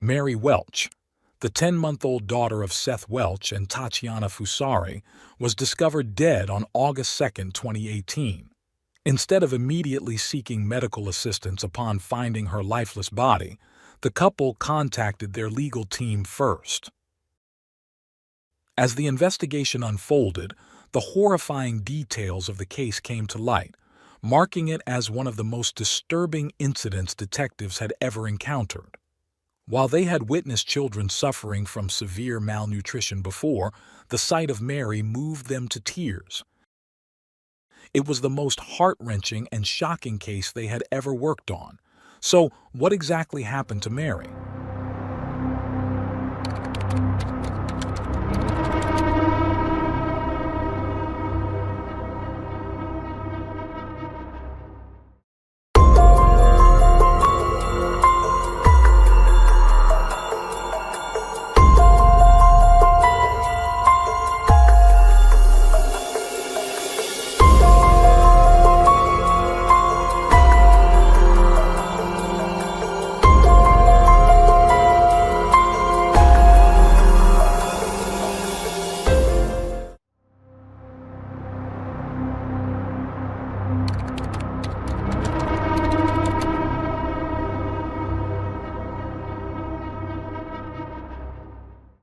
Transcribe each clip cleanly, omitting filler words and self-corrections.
Mary Welch, the 10-month-old daughter of Seth Welch and Tatiana Fusari, was discovered dead on August 2, 2018. Instead of immediately seeking medical assistance upon finding her lifeless body, the couple contacted their legal team first. As the investigation unfolded, the horrifying details of the case came to light, marking it as one of the most disturbing incidents detectives had ever encountered. While they had witnessed children suffering from severe malnutrition before, the sight of Mary moved them to tears. It was the most heart-wrenching and shocking case they had ever worked on. So, what exactly happened to Mary?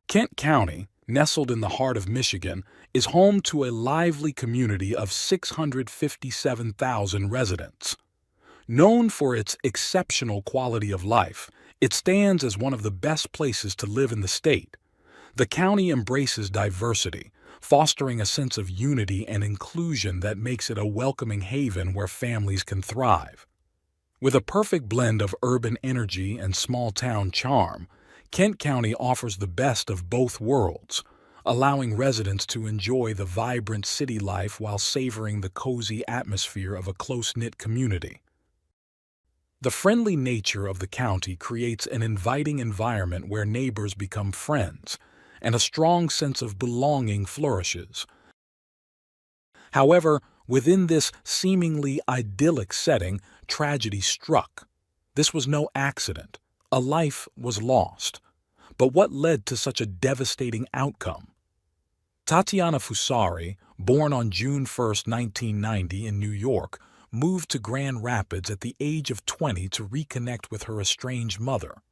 Kent County, nestled in the heart of Michigan, is home to a lively community of 657,000 residents. Known for its exceptional quality of life, it stands as one of the best places to live in the state. The county embraces diversity, fostering a sense of unity and inclusion that makes it a welcoming haven where families can thrive. With a perfect blend of urban energy and small-town charm, Kent County offers the best of both worlds, allowing residents to enjoy the vibrant city life while savoring the cozy atmosphere of a close-knit community. The friendly nature of the county creates an inviting environment where neighbors become friends, and a strong sense of belonging flourishes. However, within this seemingly idyllic setting, tragedy struck. This was no accident. A life was lost. But what led to such a devastating outcome? Tatiana Fusari, born on June 1, 1990 in New York, moved to Grand Rapids at the age of 20 to reconnect with her estranged mother.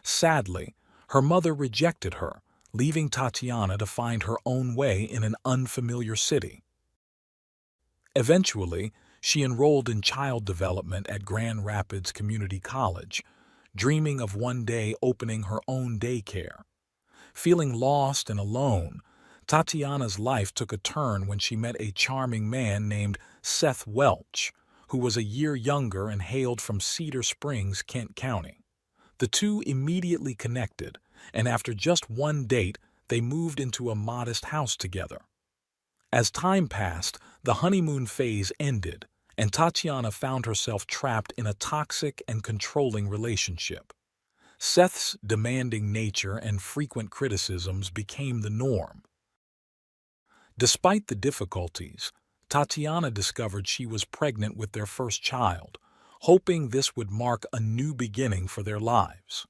Sadly, her mother rejected her, leaving Tatiana to find her own way in an unfamiliar city. Eventually, she enrolled in child development at Grand Rapids Community College, dreaming of one day opening her own daycare. Feeling lost and alone, Tatiana's life took a turn when she met a charming man named Seth Welch, who was a year younger and hailed from Cedar Springs, Kent County. The two immediately connected, and after just one date, they moved into a modest house together. As time passed, the honeymoon phase ended, and Tatiana found herself trapped in a toxic and controlling relationship. Seth's demanding nature and frequent criticisms became the norm. Despite the difficulties, Tatiana discovered she was pregnant with their first child, hoping this would mark a new beginning for their lives.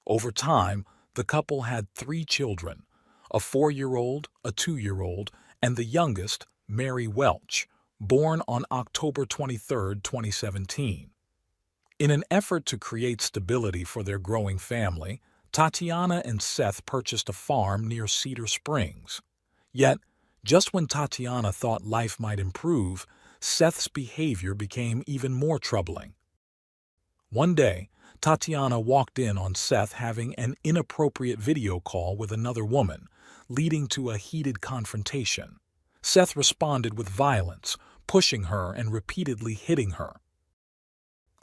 Over time, the couple had 3 children, a 4-year-old, a 2-year-old, and the youngest, Mary Welch, born on October 23, 2017. In an effort to create stability for their growing family, Tatiana and Seth purchased a farm near Cedar Springs. Yet, just when Tatiana thought life might improve, Seth's behavior became even more troubling. One day, Tatiana walked in on Seth having an inappropriate video call with another woman, leading to a heated confrontation. Seth responded with violence, pushing her and repeatedly hitting her.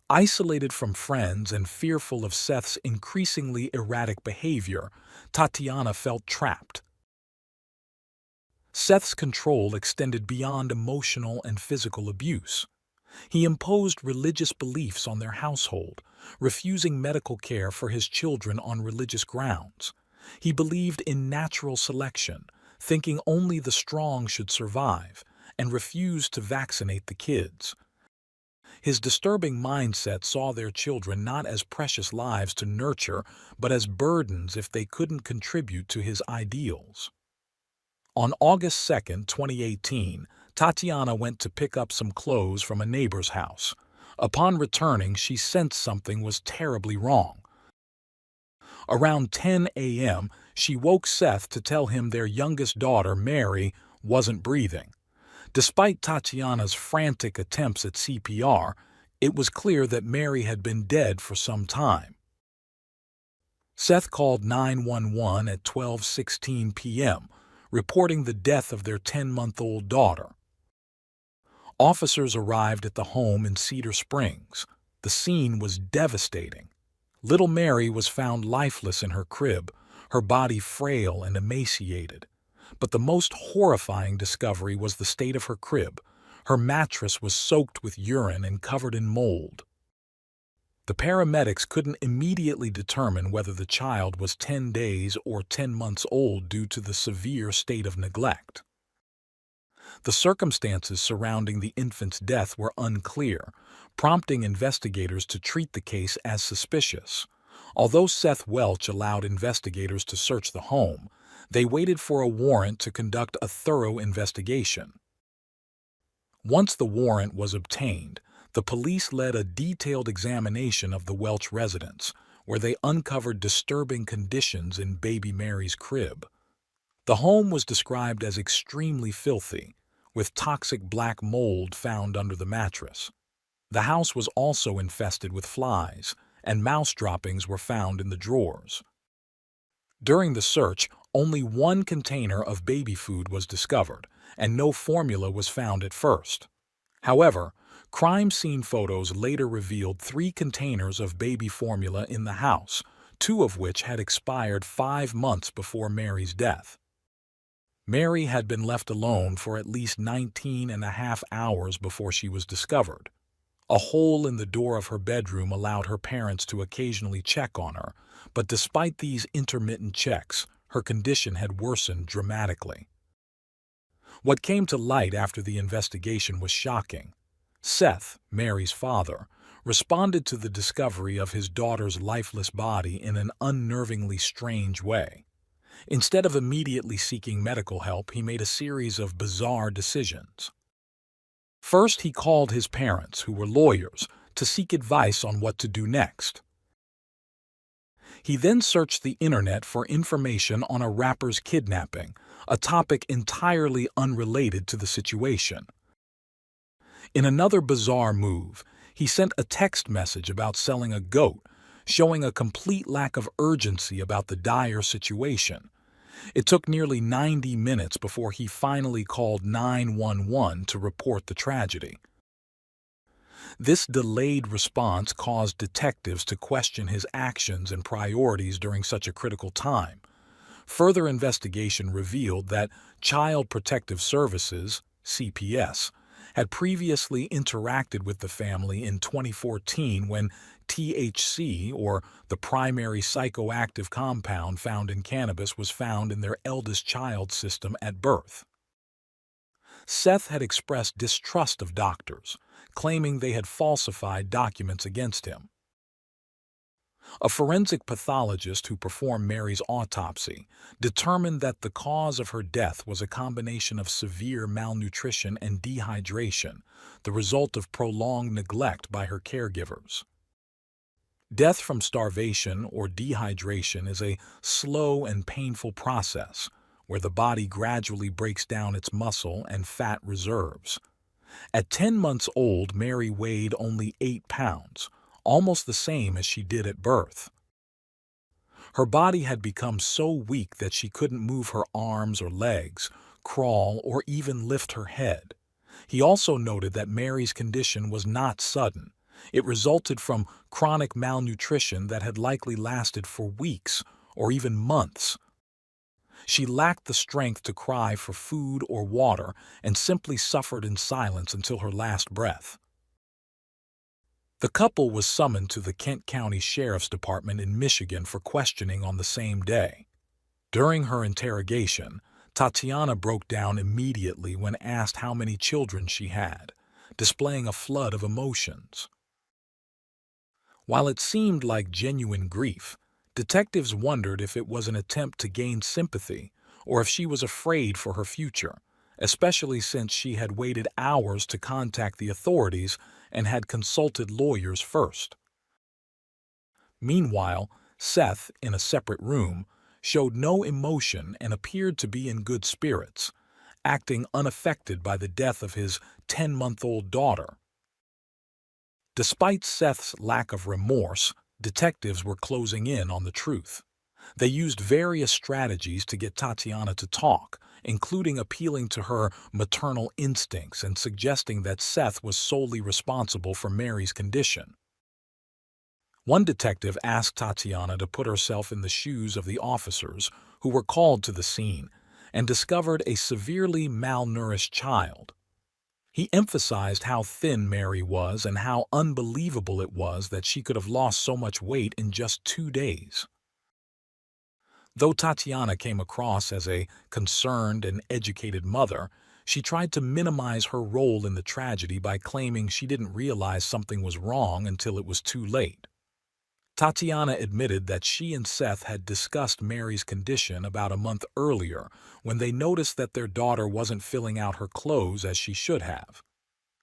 Isolated from friends and fearful of Seth's increasingly erratic behavior, Tatiana felt trapped. Seth's control extended beyond emotional and physical abuse. He imposed religious beliefs on their household, refusing medical care for his children on religious grounds. He believed in natural selection, thinking only the strong should survive, and refused to vaccinate the kids. His disturbing mindset saw their children not as precious lives to nurture, but as burdens if they couldn't contribute to his ideals. On August 2, 2018, Tatiana went to pick up some clothes from a neighbor's house. Upon returning, she sensed something was terribly wrong. Around 10 a.m., she woke Seth to tell him their youngest daughter, Mary, wasn't breathing. Despite Tatiana's frantic attempts at CPR, it was clear that Mary had been dead for some time. Seth called 911 at 12:16 p.m., reporting the death of their 10-month-old daughter. Officers arrived at the home in Cedar Springs. The scene was devastating. Little Mary was found lifeless in her crib, her body frail and emaciated. But the most horrifying discovery was the state of her crib. Her mattress was soaked with urine and covered in mold. The paramedics couldn't immediately determine whether the child was 10 days or 10 months old due to the severe state of neglect. The circumstances surrounding the infant's death were unclear, prompting investigators to treat the case as suspicious. Although Seth Welch allowed investigators to search the home, they waited for a warrant to conduct a thorough investigation. Once the warrant was obtained, the police led a detailed examination of the Welch residence, where they uncovered disturbing conditions in baby Mary's crib. The home was described as extremely filthy, with toxic black mold found under the mattress. The house was also infested with flies, and mouse droppings were found in the drawers. During the search, only one container of baby food was discovered, and no formula was found at first. However, crime scene photos later revealed 3 containers of baby formula in the house, 2 of which had expired 5 months before Mary's death. Mary had been left alone for at least 19.5 hours before she was discovered. A hole in the door of her bedroom allowed her parents to occasionally check on her, but despite these intermittent checks, her condition had worsened dramatically. What came to light after the investigation was shocking. Seth, Mary's father, responded to the discovery of his daughter's lifeless body in an unnervingly strange way. Instead of immediately seeking medical help, he made a series of bizarre decisions. First, he called his parents, who were lawyers, to seek advice on what to do next. He then searched the internet for information on a rapper's kidnapping, a topic entirely unrelated to the situation. In another bizarre move, he sent a text message about selling a goat, showing a complete lack of urgency about the dire situation. It took nearly 90 minutes before he finally called 911 to report the tragedy. This delayed response caused detectives to question his actions and priorities during such a critical time. Further investigation revealed that Child Protective Services, CPS, had previously interacted with the family in 2014 when THC, or the primary psychoactive compound found in cannabis, was found in their eldest child's system at birth. Seth had expressed distrust of doctors, claiming they had falsified documents against him. A forensic pathologist who performed Mary's autopsy determined that the cause of her death was a combination of severe malnutrition and dehydration, the result of prolonged neglect by her caregivers. Death from starvation or dehydration is a slow and painful process where the body gradually breaks down its muscle and fat reserves. At 10 months old, Mary weighed only 8 pounds, almost the same as she did at birth. Her body had become so weak that she couldn't move her arms or legs, crawl, or even lift her head. He also noted that Mary's condition was not sudden. It resulted from chronic malnutrition that had likely lasted for weeks or even months. She lacked the strength to cry for food or water and simply suffered in silence until her last breath. The couple was summoned to the Kent County Sheriff's Department in Michigan for questioning on the same day. During her interrogation, Tatiana broke down immediately when asked how many children she had. displaying a flood of emotions. While it seemed like genuine grief, detectives wondered if it was an attempt to gain sympathy or if she was afraid for her future, especially since she had waited hours to contact the authorities and had consulted lawyers first. Meanwhile, Seth, in a separate room, showed no emotion and appeared to be in good spirits, acting unaffected by the death of his 10-month-old daughter. Despite Seth's lack of remorse, detectives were closing in on the truth. They used various strategies to get Tatiana to talk, including appealing to her maternal instincts and suggesting that Seth was solely responsible for Mary's condition. One detective asked Tatiana to put herself in the shoes of the officers who were called to the scene and discovered a severely malnourished child. He emphasized how thin Mary was and how unbelievable it was that she could have lost so much weight in just 2 days. Though Tatiana came across as a concerned and educated mother, she tried to minimize her role in the tragedy by claiming she didn't realize something was wrong until it was too late. Tatiana admitted that she and Seth had discussed Mary's condition about a month earlier when they noticed that their daughter wasn't filling out her clothes as she should have.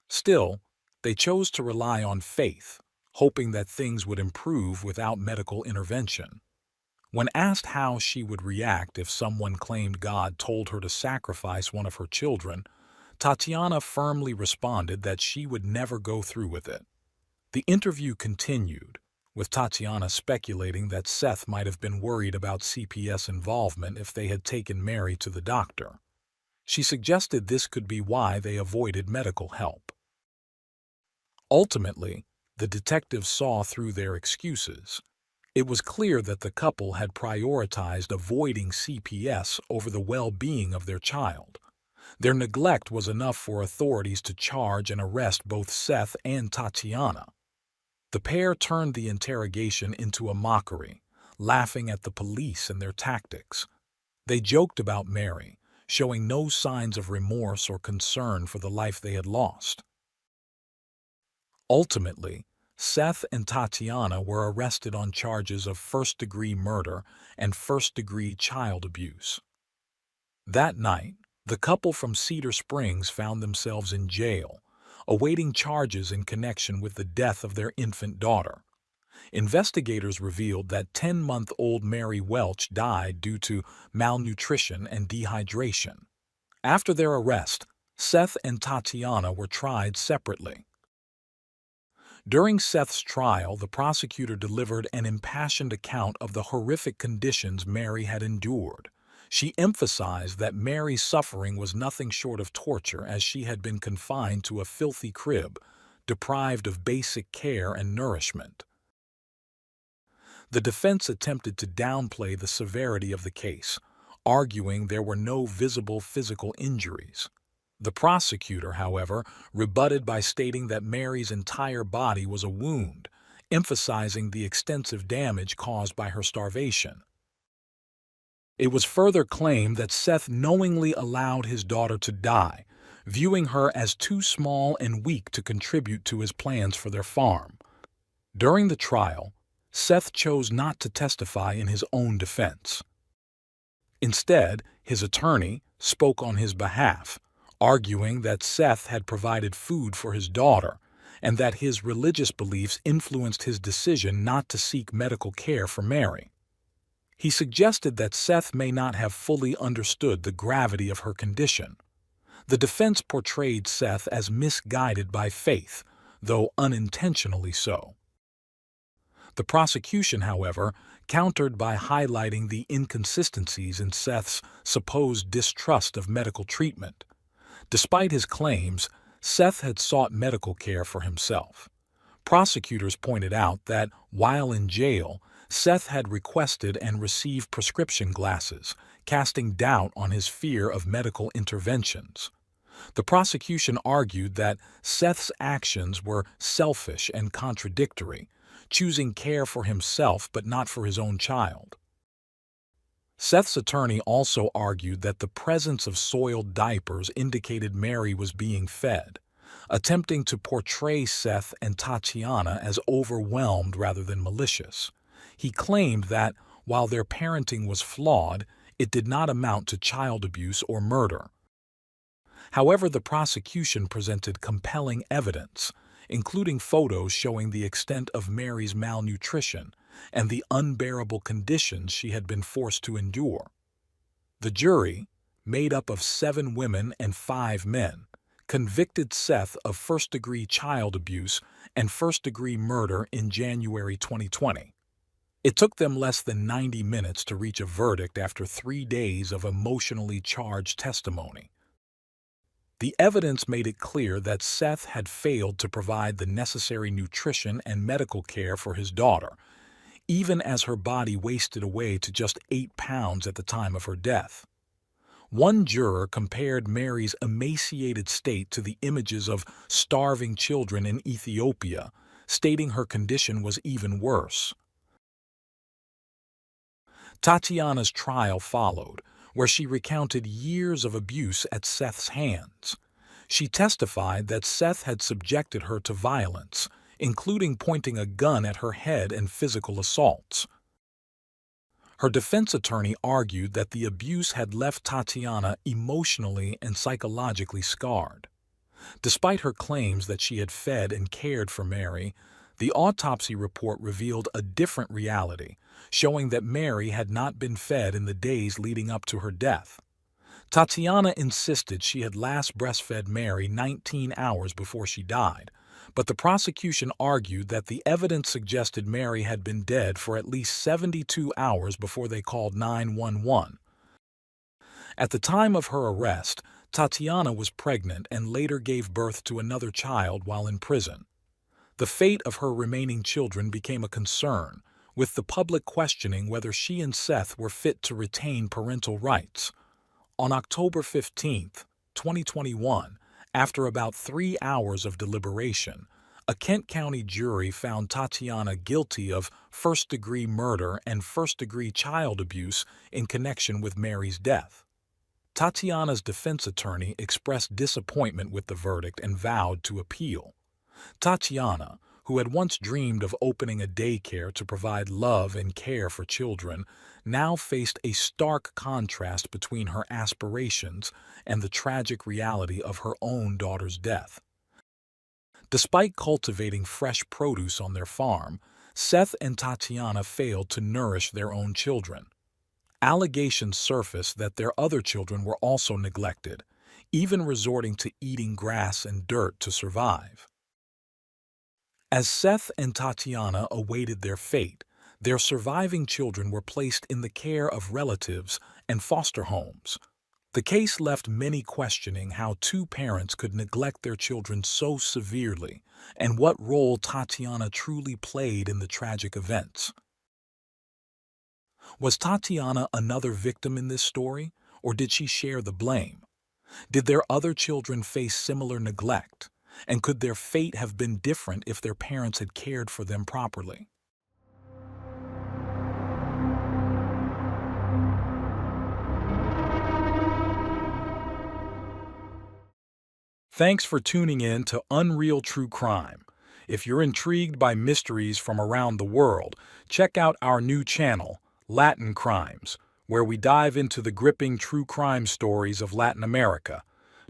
Still, they chose to rely on faith, hoping that things would improve without medical intervention. When asked how she would react if someone claimed God told her to sacrifice one of her children, Tatiana firmly responded that she would never go through with it. The interview continued, with Tatiana speculating that Seth might have been worried about CPS involvement if they had taken Mary to the doctor. She suggested this could be why they avoided medical help. Ultimately, the detectives saw through their excuses. It was clear that the couple had prioritized avoiding CPS over the well-being of their child. Their neglect was enough for authorities to charge and arrest both Seth and Tatiana. The pair turned the interrogation into a mockery, laughing at the police and their tactics. They joked about Mary, showing no signs of remorse or concern for the life they had lost. Ultimately, Seth and Tatiana were arrested on charges of first-degree murder and first-degree child abuse. That night, the couple from Cedar Springs found themselves in jail, awaiting charges in connection with the death of their infant daughter. Investigators revealed that 10-month-old Mary Welch died due to malnutrition and dehydration. After their arrest, Seth and Tatiana were tried separately. During Seth's trial, the prosecutor delivered an impassioned account of the horrific conditions Mary had endured. She emphasized that Mary's suffering was nothing short of torture, as she had been confined to a filthy crib, deprived of basic care and nourishment. The defense attempted to downplay the severity of the case, arguing there were no visible physical injuries. The prosecutor, however, rebutted by stating that Mary's entire body was a wound, emphasizing the extensive damage caused by her starvation. It was further claimed that Seth knowingly allowed his daughter to die, viewing her as too small and weak to contribute to his plans for their farm. During the trial, Seth chose not to testify in his own defense. Instead, his attorney spoke on his behalf, arguing that Seth had provided food for his daughter and that his religious beliefs influenced his decision not to seek medical care for Mary. He suggested that Seth may not have fully understood the gravity of her condition. The defense portrayed Seth as misguided by faith, though unintentionally so. The prosecution, however, countered by highlighting the inconsistencies in Seth's supposed distrust of medical treatment. Despite his claims, Seth had sought medical care for himself. Prosecutors pointed out that, while in jail, Seth had requested and received prescription glasses, casting doubt on his fear of medical interventions. The prosecution argued that Seth's actions were selfish and contradictory, choosing care for himself but not for his own child. Seth's attorney also argued that the presence of soiled diapers indicated Mary was being fed, attempting to portray Seth and Tatiana as overwhelmed rather than malicious. He claimed that, while their parenting was flawed, it did not amount to child abuse or murder. However, the prosecution presented compelling evidence, including photos showing the extent of Mary's malnutrition and the unbearable conditions she had been forced to endure. The jury, made up of 7 women and 5 men, convicted Seth of first-degree child abuse and first-degree murder in January 2020. It took them less than 90 minutes to reach a verdict after 3 days of emotionally charged testimony. The evidence made it clear that Seth had failed to provide the necessary nutrition and medical care for his daughter, even as her body wasted away to just 8 pounds at the time of her death. One juror compared Mary's emaciated state to the images of starving children in Ethiopia, stating her condition was even worse. Tatiana's trial followed, where she recounted years of abuse at Seth's hands. She testified that Seth had subjected her to violence, including pointing a gun at her head and physical assaults. Her defense attorney argued that the abuse had left Tatiana emotionally and psychologically scarred. Despite her claims that she had fed and cared for Mary, the autopsy report revealed a different reality, showing that Mary had not been fed in the days leading up to her death. Tatiana insisted she had last breastfed Mary 19 hours before she died, but the prosecution argued that the evidence suggested Mary had been dead for at least 72 hours before they called 911. At the time of her arrest, Tatiana was pregnant and later gave birth to another child while in prison. The fate of her remaining children became a concern, with the public questioning whether she and Seth were fit to retain parental rights. On October 15, 2021, after about 3 hours of deliberation, a Kent County jury found Tatiana guilty of first-degree murder and first-degree child abuse in connection with Mary's death. Tatiana's defense attorney expressed disappointment with the verdict and vowed to appeal. Tatiana, who had once dreamed of opening a daycare to provide love and care for children, now faced a stark contrast between her aspirations and the tragic reality of her own daughter's death. Despite cultivating fresh produce on their farm, Seth and Tatiana failed to nourish their own children. Allegations surfaced that their other children were also neglected, even resorting to eating grass and dirt to survive. As Seth and Tatiana awaited their fate, their surviving children were placed in the care of relatives and foster homes. The case left many questioning how 2 parents could neglect their children so severely and what role Tatiana truly played in the tragic events. Was Tatiana another victim in this story, or did she share the blame? Did their other children face similar neglect? And could their fate have been different if their parents had cared for them properly? Thanks for tuning in to Unreal True Crime. If you're intrigued by mysteries from around the world, check out our new channel, Latin Crimes, where we dive into the gripping true crime stories of Latin America.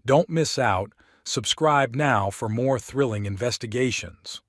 Don't miss out. Subscribe now for more thrilling investigations.